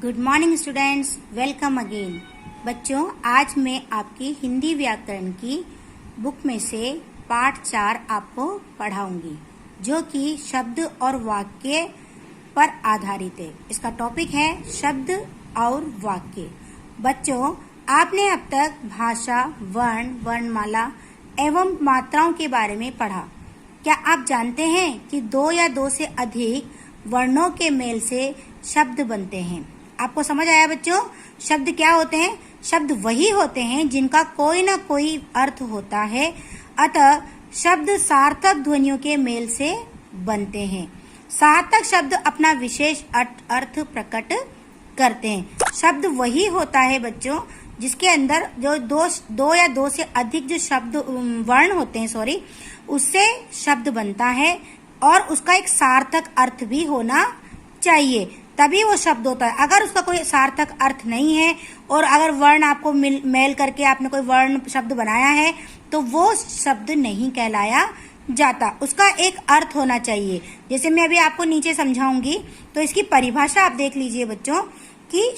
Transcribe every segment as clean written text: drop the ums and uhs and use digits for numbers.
Good morning students, welcome again. बच्चों, आज मैं आपकी हिंदी व्याकरण की बुक में से पाठ 4 आपको पढ़ाऊंगी, जो कि शब्द और वाक्य पर आधारित है। इसका टॉपिक है शब्द और वाक्य। बच्चों, आपने अब तक भाषा, वर्ण, वर्णमाला एवं मात्राओं के बारे में पढ़ा। क्या आप जानते हैं कि 2 या 2 से अधिक वर्णों के मेल से शब्द बनते हैं? आपको समझ आया बच्चों? शब्द क्या होते हैं? शब्द वही होते हैं जिनका कोई ना कोई अर्थ होता है, अतः शब्द सार्थक ध्वनियों के मेल से बनते हैं। सार्थक शब्द अपना विशेष अर्थ प्रकट करते हैं। शब्द वही होता है बच्चों जिसके अंदर जो दो या दो से अधिक जो शब्द वर्ण होते हैं उससे शब्द बनता है और उसका एक सार्थक अर्थ भी होना चाहिए, तभी वो शब्द होता है। अगर उसका कोई सार्थक अर्थ नहीं है और अगर वर्ण आपको मेल करके आपने कोई वर्ण शब्द बनाया है तो वो शब्द नहीं कहलाया जाता। उसका एक अर्थ होना चाहिए। जैसे मैं अभी आपको नीचे समझाऊंगी तो इसकी परिभाषा आप देख लीजिए बच्चों कि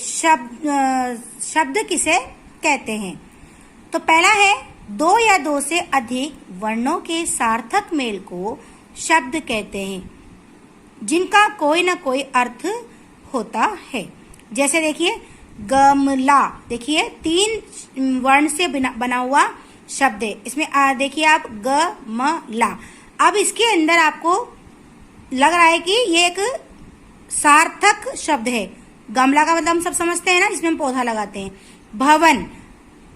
शब्द किसे कहते हैं। तो पहला है 2 या 2 से अधिक वर्णों के सार्थक मेल को शब्द कहते हैं, जिनका कोई ना कोई अर्थ होता है। जैसे देखिए गमला, देखिए 3 वर्ण से बना हुआ शब्द है। इसमें देखिए आप गमला। अब इसके अंदर आपको लग रहा है कि ये एक सार्थक शब्द है। गमला का मतलब हम सब समझते हैं ना, जिसमें हम पौधा लगाते हैं। भवन,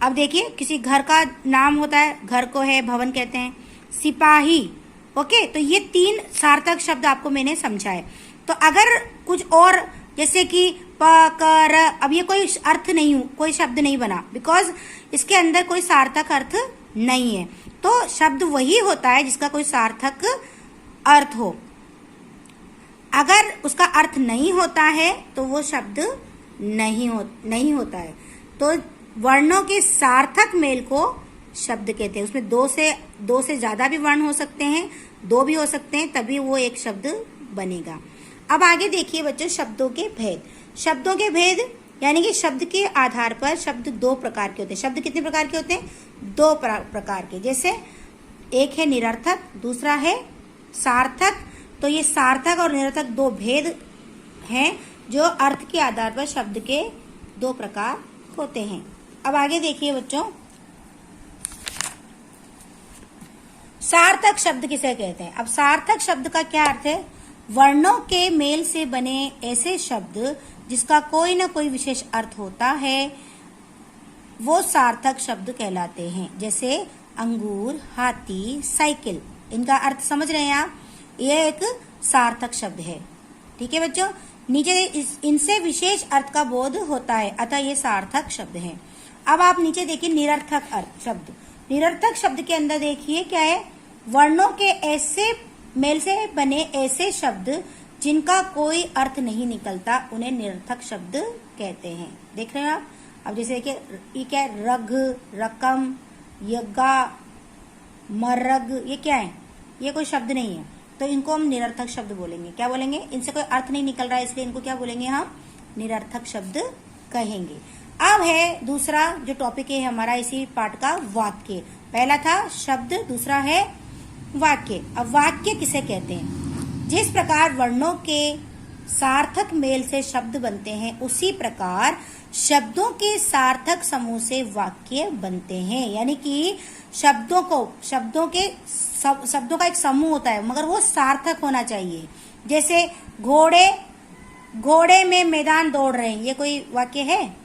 अब देखिए किसी घर का नाम होता है, घर को है भवन कहते हैं। सिपाही, ओके। तो ये 3 सार्थक शब्द आपको मैंने समझाए। तो अगर कुछ और जैसे कि पकर, अब ये कोई अर्थ नहीं, कोई शब्द नहीं बना, बिकॉज इसके अंदर कोई सार्थक अर्थ नहीं है। तो शब्द वही होता है जिसका कोई सार्थक अर्थ हो। अगर उसका अर्थ नहीं होता है तो वो शब्द नहीं होता है। तो वर्णों के सार्थक मेल को शब्द कहते हैं। उसमें 2 से ज्यादा भी वर्ण हो सकते हैं, 2 भी हो सकते हैं, तभी वो एक शब्द बनेगा। अब आगे देखिए बच्चों शब्दों के भेद। शब्दों के भेद यानी कि शब्द के आधार पर शब्द 2 प्रकार के होते हैं। शब्द कितने प्रकार के होते हैं? 2 प्रकार के। जैसे एक है निरर्थक, दूसरा है सार्थक। तो ये सार्थक और निरर्थक 2 भेद हैं जो अर्थ के आधार पर शब्द के 2 प्रकार होते हैं। अब आगे देखिए बच्चों, सार्थक शब्द किसे कहते हैं? अब सार्थक शब्द का क्या अर्थ है? वर्णों के मेल से बने ऐसे शब्द जिसका कोई ना कोई विशेष अर्थ होता है, वो सार्थक शब्द कहलाते हैं। जैसे अंगूर, हाथी, साइकिल, इनका अर्थ समझ रहे हैं आप? ये एक सार्थक शब्द है। ठीक है बच्चों, नीचे इनसे विशेष अर्थ का बोध होता है, अतः ये सार्थक शब्द है। अब आप नीचे देखिए निरर्थक अर्थ शब्द। निरर्थक शब्द के अंदर देखिए क्या है? वर्णों के ऐसे मेल से बने ऐसे शब्द जिनका कोई अर्थ नहीं निकलता, उन्हें निरर्थक शब्द कहते हैं। देख रहे हैं आप? अब जैसे देखिए ये क्या है? रग, रकम, यज्ञा, मर्रग, ये क्या है? ये कोई शब्द नहीं है, तो इनको हम निरर्थक शब्द बोलेंगे। क्या बोलेंगे? इनसे कोई अर्थ नहीं निकल रहा है, इसलिए इनको क्या बोलेंगे? हम निरर्थक शब्द कहेंगे। अब है दूसरा जो टॉपिक है हमारा इसी पाठ का, वाक्य। पहला था शब्द, दूसरा है वाक्य। अब वाक्य किसे कहते हैं? जिस प्रकार वर्णों के सार्थक मेल से शब्द बनते हैं, उसी प्रकार शब्दों के सार्थक समूह से वाक्य बनते हैं। यानी कि शब्दों का एक समूह होता है, मगर वो सार्थक होना चाहिए। जैसे घोड़े में मैदान दौड़ रहे हैं, ये कोई वाक्य है?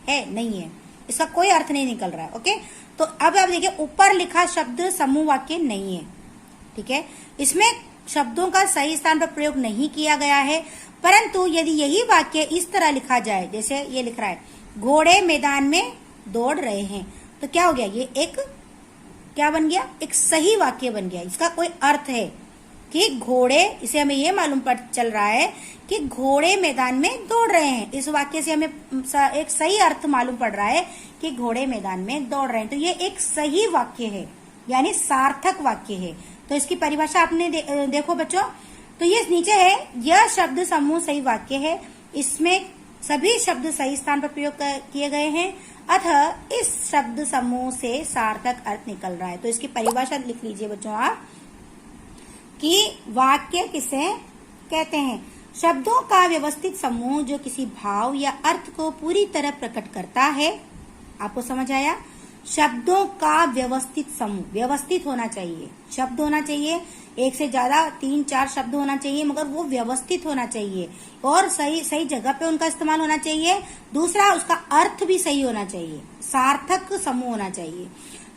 नहीं है, इसका कोई अर्थ नहीं निकल रहा है। ओके, तो अब आप देखिए ऊपर लिखा शब्द समूह वाक्य नहीं है। ठीक है, इसमें शब्दों का सही स्थान पर प्रयोग नहीं किया गया है। परंतु यदि यही वाक्य इस तरह लिखा जाए, जैसे ये लिख रहा है घोड़े मैदान में दौड़ रहे हैं, तो क्या हो गया? ये एक क्या बन गया? एक सही वाक्य बन गया। इसका कोई अर्थ है कि घोड़े, इसे हमें ये मालूम चल रहा है कि घोड़े मैदान में दौड़ रहे हैं। इस वाक्य से हमें एक सही अर्थ मालूम पड़ रहा है कि घोड़े मैदान में दौड़ रहे हैं। तो ये एक सही वाक्य है, यानी सार्थक वाक्य है। तो इसकी परिभाषा आपने देखो बच्चों, तो ये नीचे है, यह शब्द समूह सही वाक्य है। इसमें सभी शब्द सही स्थान पर प्रयोग किए गए हैं, अतः इस शब्द समूह से सार्थक अर्थ निकल रहा है। तो इसकी परिभाषा लिख लीजिए बच्चों आप कि वाक्य किसे कहते हैं। शब्दों का व्यवस्थित समूह जो किसी भाव या अर्थ को पूरी तरह प्रकट करता है। आपको समझ आया? शब्दों का व्यवस्थित समूह, व्यवस्थित होना चाहिए, शब्द होना चाहिए, एक से ज्यादा 3-4 शब्द होना चाहिए, मगर वो व्यवस्थित होना चाहिए और सही सही जगह पे उनका इस्तेमाल होना चाहिए। दूसरा, उसका अर्थ भी सही होना चाहिए, सार्थक समूह होना चाहिए।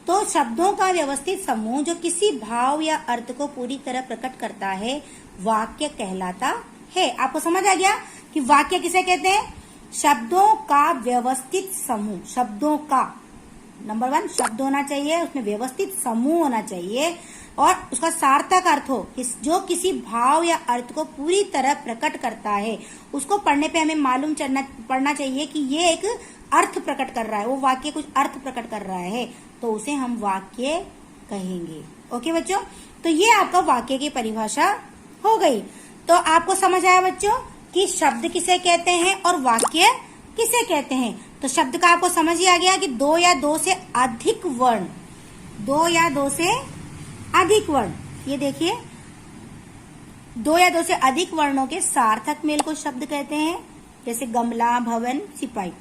तो शब्दों का व्यवस्थित समूह जो किसी भाव या अर्थ को पूरी तरह प्रकट करता है, वाक्य कहलाता है। आपको समझ आ गया कि वाक्य किसे कहते हैं? शब्दों का व्यवस्थित समूह। शब्दों का नंबर 1 शब्द होना चाहिए, उसमें व्यवस्थित समूह होना चाहिए और उसका सार्थक अर्थ हो, जो किसी भाव या अर्थ को पूरी तरह प्रकट करता है। उसको पढ़ने पे हमें मालूम पड़ना चाहिए कि ये एक अर्थ प्रकट कर रहा है, वो वाक्य कुछ अर्थ प्रकट कर रहा है, तो उसे हम वाक्य कहेंगे। ओके बच्चों, तो ये आपका वाक्य की परिभाषा हो गई। तो आपको समझ आया बच्चों कि शब्द किसे कहते हैं और वाक्य किसे कहते हैं। तो शब्द का आपको समझ ही आ गया कि 2 या 2 से अधिक वर्ण, 2 या 2 से अधिक वर्ण, ये देखिए 2 या 2 से अधिक वर्णों के सार्थक मेल को शब्द कहते हैं। जैसे गमला, भवन, सिपाही,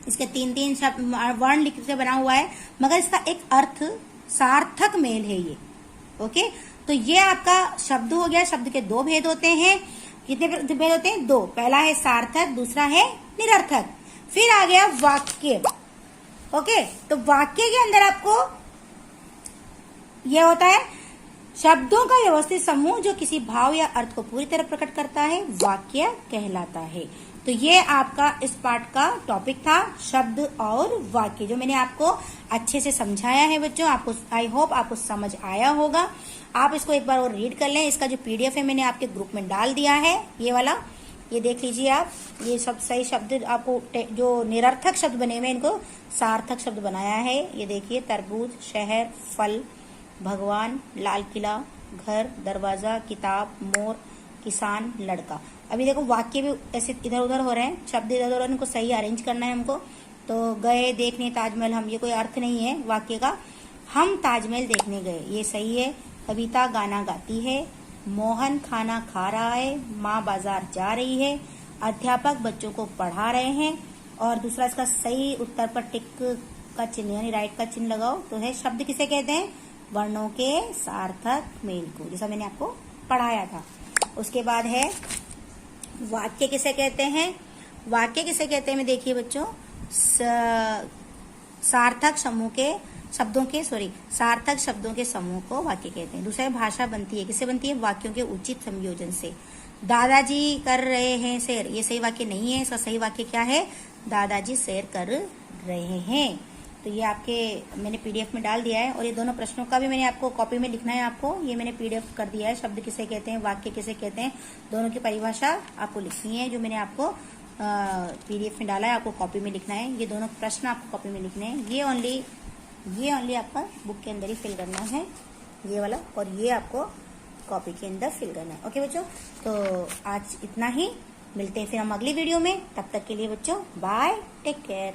इसके 3-3 शब्द वर्ण लिख से बना हुआ है, मगर इसका एक अर्थ सार्थक मेल है ये। ओके, तो ये आपका शब्द हो गया। शब्द के 2 भेद होते हैं। कितने भेद होते हैं? 2। पहला है सार्थक, दूसरा है निरर्थक। फिर आ गया वाक्य। ओके, तो वाक्य के अंदर आपको यह होता है शब्दों का व्यवस्थित समूह जो किसी भाव या अर्थ को पूरी तरह प्रकट करता है, वाक्य कहलाता है। तो ये आपका इस पार्ट का टॉपिक था, शब्द और वाक्य, जो मैंने आपको अच्छे से समझाया है बच्चों। आपको आई होप आपको समझ आया होगा। आप इसको एक बार और रीड कर लें। इसका जो PDF है मैंने आपके ग्रुप में डाल दिया है, ये वाला, ये देख लीजिए आप। ये सब सही शब्द आपको, जो निरर्थक शब्द बने हुए इनको सार्थक शब्द बनाया है। ये देखिए, तरबूज, शहर, फल, भगवान, लाल किला, घर, दरवाजा, किताब, मोर, किसान, लड़का। अभी देखो वाक्य भी ऐसे इधर उधर हो रहे हैं, शब्द इधर उधर, इनको सही अरेंज करना है हमको। तो गए देखने ताजमहल हम, ये कोई अर्थ नहीं है वाक्य का। हम ताजमहल देखने गए, ये सही है। कविता गाना गाती है। मोहन खाना खा रहा है। माँ बाजार जा रही है। अध्यापक बच्चों को पढ़ा रहे हैं। और दूसरा इसका सही उत्तर पर टिक का चिन्ह यानी राइट का चिन्ह लगाओ। तो है शब्द किसे कहते हैं? वर्णों के सार्थक मेल को, जैसा मैंने आपको पढ़ाया था। उसके बाद है वाक्य किसे कहते हैं? वाक्य किसे कहते हैं? देखिए बच्चों, सार्थक समूह के शब्दों के सार्थक शब्दों के समूह को वाक्य कहते हैं। दूसरा भाषा बनती है, किससे बनती है? वाक्यों के उचित संयोजन से। दादाजी कर रहे हैं सैर, ये सही वाक्य नहीं है। इसका सही वाक्य क्या है? दादाजी सैर कर रहे हैं। तो ये आपके मैंने PDF में डाल दिया है। और ये दोनों प्रश्नों का भी मैंने आपको कॉपी में लिखना है। आपको ये मैंने PDF कर दिया है। शब्द किसे कहते हैं, वाक्य किसे कहते हैं, दोनों की परिभाषा आपको लिखनी है, जो मैंने आपको PDF में डाला है। आपको कॉपी में लिखना है। ये दोनों प्रश्न आपको कॉपी में लिखने हैं। ये ओनली आपका बुक के अंदर ही फिल करना है, ये वाला, और ये आपको कॉपी के अंदर फिल करना है। ओके बच्चों, तो आज इतना ही। मिलते हैं फिर हम अगली वीडियो में। तब तक के लिए बच्चों बाय, टेक केयर।